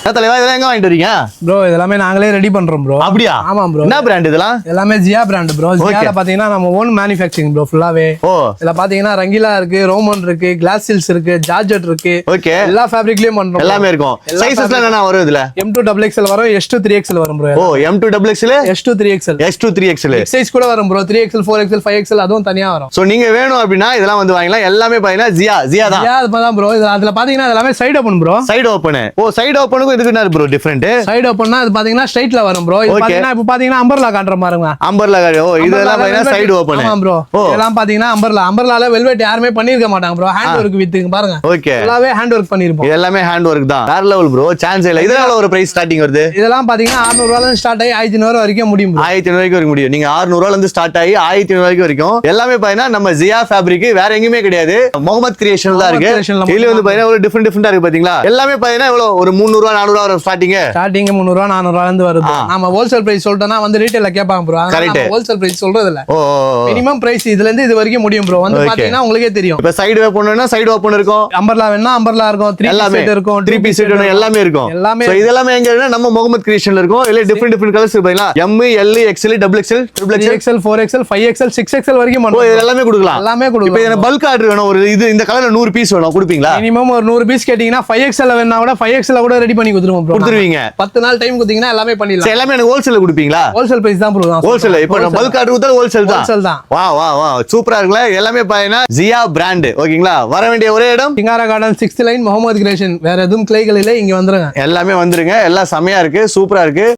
தலைவா இதெல்லாம் எங்க வாங்கிட்டு வரீங்க ப்ரோ? இதெல்லாமே நாங்களே ரெடி பண்றோம் ப்ரோ. அப்படியா? ஆமா ப்ரோ. என்ன பிராண்ட் இதெல்லாம்? எல்லாமே ஜியா பிராண்ட் ப்ரோ. ஜியால பாத்தீங்கன்னா நம்ம ஓன் மேனுஃபேக்சரிங் ப்ரோ ஃபுல்லாவே. ஓ, இதுல பாத்தீங்கன்னா ரங்கீலா இருக்கு, ரோமன் இருக்கு, கிளாஸ் சில்ஸ் இருக்கு, ஜார்ஜெட் இருக்கு. ஓகே, எல்லா ஃபேப்ரிக்லயும் பண்றோம். எல்லாமே இருக்கும். சைஸஸ்ல என்னென்ன வரும் இதுல? M2 XXL வரும், S2 3XL வரும் ப்ரோ. ஓ, M2 XXL, S2 3XL, S2 3XL size கூட வரும் ப்ரோ. 3XL 4XL 5XL அதுவும் தனியா வரும். சோ நீங்க வேணும் அப்படின்னா இதெல்லாம் வந்து வாங்கலாம். எல்லாமே பாத்தீங்கன்னா ஜியா தான். ஜியா தான் ப்ரோ. அதுல பாத்தீங்கன்னா எல்லாமே side open bro. Side open. ஓ, சைடு ஓபனுக்கு இதுக்கு என்ன ப்ரோ டிஃபரெண்ட்? சைடு ஓபன்னா அது பாத்தீங்கன்னா ஸ்ட்ரைட்ல வரும் ப்ரோ. இது பாத்தீங்கன்னா இப்ப பாத்தீங்கன்னா அம்பர்லா காட்ற பாருங்க. அம்பர்லா. ஓ, இதெல்லாம் பாத்தீங்கன்னா சைடு ஓபன். ஆமா ப்ரோ. இதெல்லாம் பாத்தீங்கன்னா அம்பர்லால வெல்வெட் யாருமே பண்ணிருக்க மாட்டாங்க ப்ரோ. ஹேண்ட் வொர்க் வித்துங்க பாருங்க. ஓகே, எல்லாமே ஹேண்ட் வொர்க் பண்ணிருப்போம். எல்லாமே ஹேண்ட் வொர்க் தான். வேற லெவல் ப்ரோ. சான்ஸ் இல்ல. இதனால ஒரு பிரைஸ் ஸ்டார்டிங் வருது. இதெல்லாம் பாத்தீங்கன்னா 600 ரூபாயில இருந்து ஸ்டார்ட் ஆகி 1500 வரைக்கும் முடியும் ப்ரோ. 1500 வரைக்கும் முடியும். நீங்க 600 ரூபாயில இருந்து ஸ்டார்ட் ஆகி 1500 வரைக்கும் எல்லாமே பாத்தீங்கன்னா நம்ம ஜியா ஃபேப்ரிக் வேற எங்கேயுமே கிடையாது. முகமது கிரியேஷன் தான் இருக்கு. இதுல வந்து பாத்தீங்கன்னா ஒரு டிஃபரெண்டா இருக்கு பாத்தீங்களா? எல்லாமே பாத்தீங்கன்னா எவ்வளவு ஒரு 300 ரூபாய் 400 ரூபாய் வரும் ஸ்டார்டிங். 300 ரூபாய் 400 ரூபாயில இருந்து வருது. நாம ஹோல்சேல் பிரைஸ் சொல்றோம்னா வந்து ரீட்டைல்ல கேட்பாங்க ப்ரோ. நம்ம ஹோல்சேல் பிரைஸ் சொல்றது இல்ல. மினிமம் பிரைஸ் இதுல இருந்து இது வரைக்கும் முடியும் ப்ரோ. வந்து பாத்தீங்கன்னா உங்களுக்கே தெரியும். இப்ப சைடு ஓபன்னா சைடு ஓபன் இருக்கும். அம்பர்லா வேணா அம்பர்லா இருக்கும். 3 பீஸ் செட் இருக்கும். 3 பீஸ் செட் எல்லாமே இருக்கும். சோ இதெல்லாம் எங்க நம்ம முகமது கிரியேஷன்ல இருக்கும். இல்ல டிஃபரெண்ட் கலர்ஸ் பாத்தீங்களா? M, L, XL, XXL, XXL, 4XL, 5XL, 6XL வரைக்கும் பண்றோம். இது எல்லாமே கொடுக்கலாம். எல்லாமே கொடுக்கலாம். இப்போ எனக்கு பல்க் ஆர்டர் வேணும். ஒரு இது இந்த கலர்ல 100 பீஸ் வேணும். கொடுப்பீங்களா? மினிமம் ஒரு 100 பீஸ் கேட்டீங்கன்னா 5XL வேணா கூட 5XL கூட ரெடி பண்ணி கொடுத்துருவோம் ப்ரோ. கொடுத்துருவீங்க. 10 நாள் டைம் கொடுத்தீங்கன்னா எல்லாமே பண்ணிடலாம். எல்லாமே எனக்கு ஹோல்சேல்ல கொடுப்பீங்களா? ஹோல்சேல் பிரைஸ் தான் ப்ரோ. ஹோல்சேல். இப்போ பல்க் ஆர்டர் கொடுத்தா ஹோல்சேல் தான். ஹோல்சேல் தான். வா சூப்பரா இருக்குல. எல்லாமே பாத்தீங்கன்னா ஜியா பிராண்ட். ஓகேங்களா? வர வேண்டிய ஒரே இடம் Singara garden 6th line Mohammed creation. வேற எதுவும் கிளைகள் இல்ல. இங்க வந்துருங்க. எல்லாமே வந்துருங்க. எல்லாம் செமையா இருக்கு. சூப்பரா இருக்கு.